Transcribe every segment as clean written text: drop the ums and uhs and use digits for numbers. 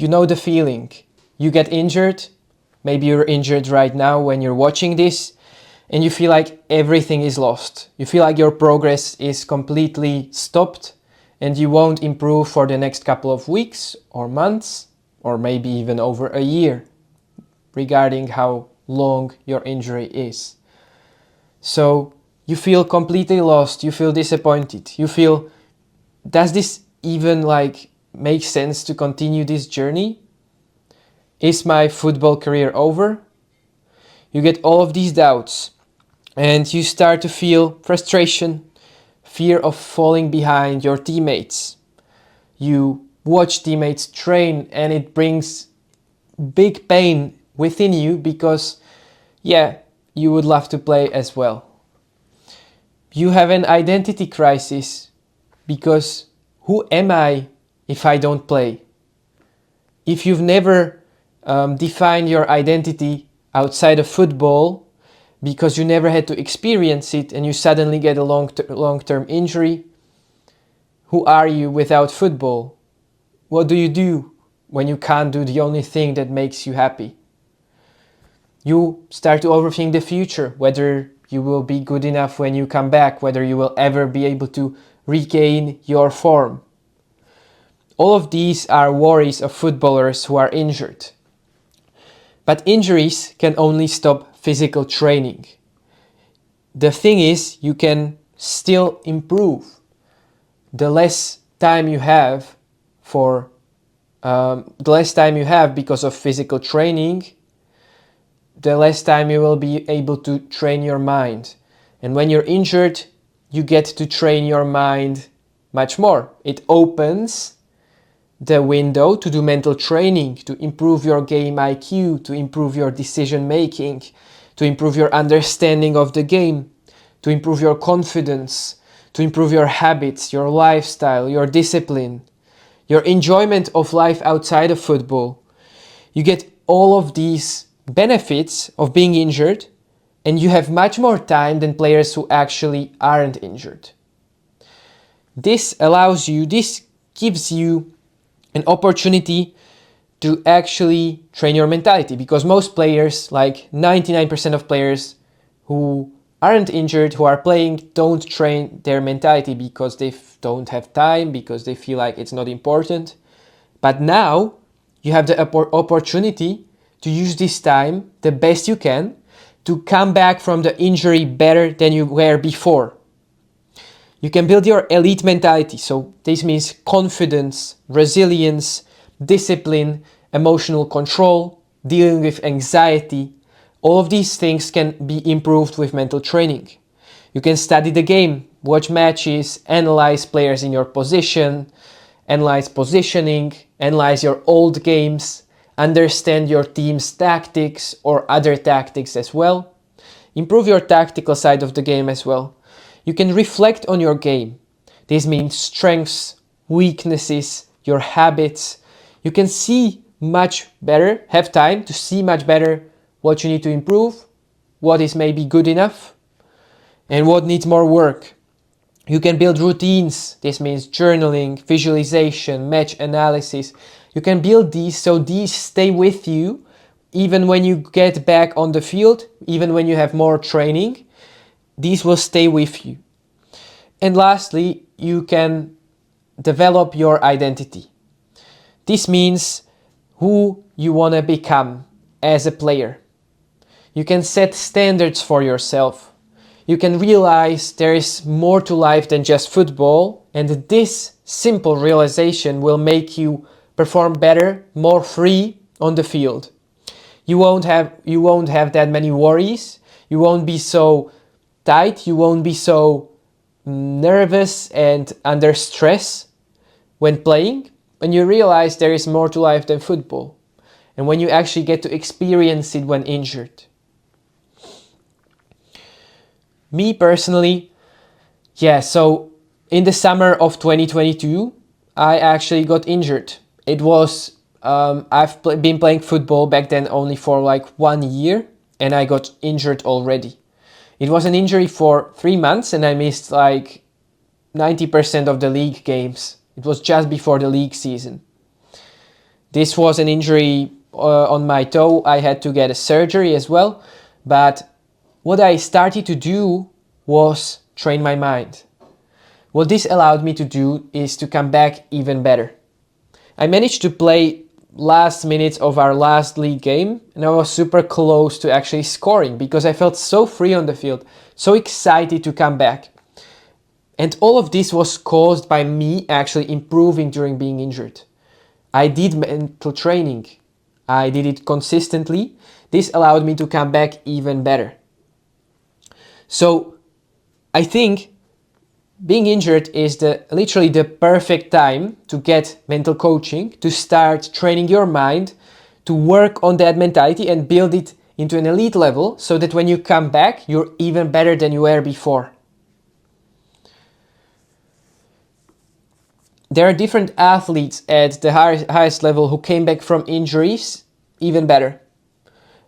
You know the feeling. You get injured. Maybe you're injured right now when you're watching this, and you feel like everything is lost. You feel like your progress is completely stopped and you won't improve for the next couple of weeks or months, or maybe even over a year, regarding how long your injury is. So you feel completely lost, you feel disappointed, you feel, does this even make sense to continue this journey? Is my football career over? You get all of these doubts and you start to feel frustration, fear of falling behind your teammates. You watch teammates train and it brings big pain within you because, yeah, you would love to play as well. You have an identity crisis because who am I if I don't play? If you've never defined your identity outside of football because you never had to experience it and you suddenly get a long-term injury, who are you without football? What do you do when you can't do the only thing that makes you happy? You start to overthink the future, whether you will be good enough when you come back, whether you will ever be able to regain your form. All of these are worries of footballers who are injured. But injuries can only stop physical training. The thing is, you can still improve. The less time you have because of physical training, the less time you will be able to train your mind. And when you're injured, you get to train your mind much more. It opens the window to do mental training, to improve your game IQ, to improve your decision making, to improve your understanding of the game, to improve your confidence, to improve your habits, your lifestyle, your discipline, your enjoyment of life outside of football. You get all of these benefits of being injured, and you have much more time than players who actually aren't injured. This gives you an opportunity to actually train your mentality, because most players, like 99% of players who aren't injured, who are playing, don't train their mentality because they don't have time, because they feel like it's not important. But now you have the opportunity to use this time the best you can to come back from the injury better than you were before. You can build your elite mentality. So this means confidence, resilience, discipline, emotional control, dealing with anxiety. All of these things can be improved with mental training. You can study the game, watch matches, analyze players in your position, analyze positioning, analyze your old games, understand your team's tactics or other tactics as well. Improve your tactical side of the game as well. You can reflect on your game. This means strengths, weaknesses, your habits. You can see much better, have time to see much better what you need to improve, what is maybe good enough, and what needs more work. You can build routines. This means journaling, visualization, match analysis. You can build these so these stay with you even when you get back on the field, even when you have more training. These will stay with you. And lastly, you can develop your identity. This means who you want to become as a player. You can set standards for yourself. You can realize there is more to life than just football, and this simple realization will make you perform better, more free on the field. You won't have that many worries. You won't be so tight. You won't be so nervous and under stress when playing. When you realize there is more to life than football, and when you actually get to experience it when injured. Me personally, so in the summer of 2022, I actually got injured. It was, I've been playing football back then only for like 1 year, and I got injured already. It was an injury for 3 months, and I missed like 90% of the league games. It was just before the league season. This was an injury on my toe. I had to get a surgery as well. But what I started to do was train my mind. What this allowed me to do is to come back even better. I managed to play last minutes of our last league game, and I was super close to actually scoring because I felt so free on the field, so excited to come back. And all of this was caused by me actually improving during being injured. I did mental training. I did it consistently. This allowed me to come back even better. So I think being injured is literally the perfect time to get mental coaching, to start training your mind, to work on that mentality and build it into an elite level so that when you come back, you're even better than you were before. There are different athletes at the highest level who came back from injuries even better.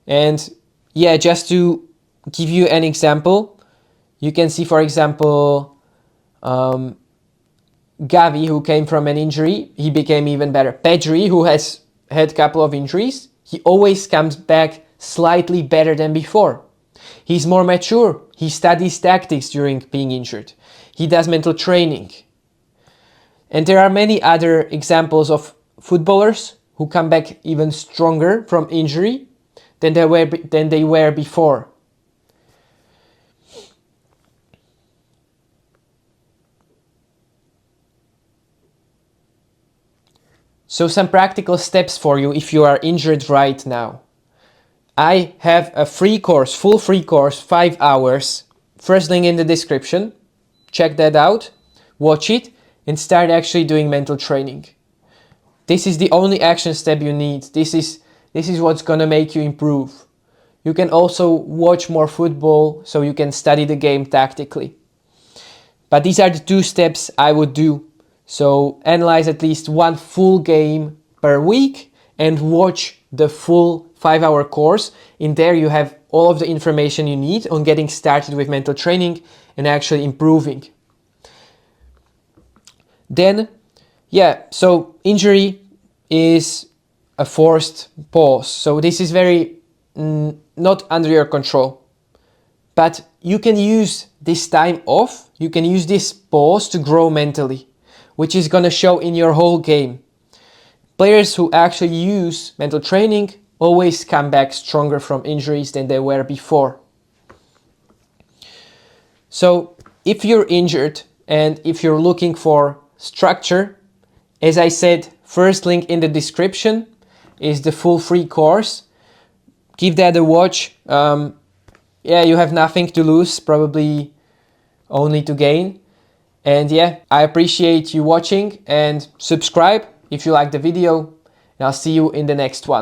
And yeah, just to give you an example, you can see, for example, Gavi, who came from an injury, he became even better. Pedri, who has had a couple of injuries, he always comes back slightly better than before. He's more mature. He studies tactics during being injured. He does mental training. And there are many other examples of footballers who come back even stronger from injury than they were before. So some practical steps for you if you are injured right now. I have a free course, full free course, 5 hours. First link in the description. Check that out, watch it, and start actually doing mental training. This is the only action step you need. This is what's gonna make you improve. You can also watch more football so you can study the game tactically. But these are the 2 steps I would do. So analyze at least 1 full game per week and watch the full 5-hour course. In there you have all of the information you need on getting started with mental training and actually improving. Then, yeah, so injury is a forced pause. So this is very not under your control. But you can use this time off, you can use this pause to grow mentally, which is going to show in your whole game. Players who actually use mental training always come back stronger from injuries than they were before. So if you're injured and if you're looking for structure, as I said, first link in the description is the full free course. Give that a watch. Yeah, you have nothing to lose, probably only to gain. And yeah, I appreciate you watching and subscribe if you like the video. And I'll see you in the next one.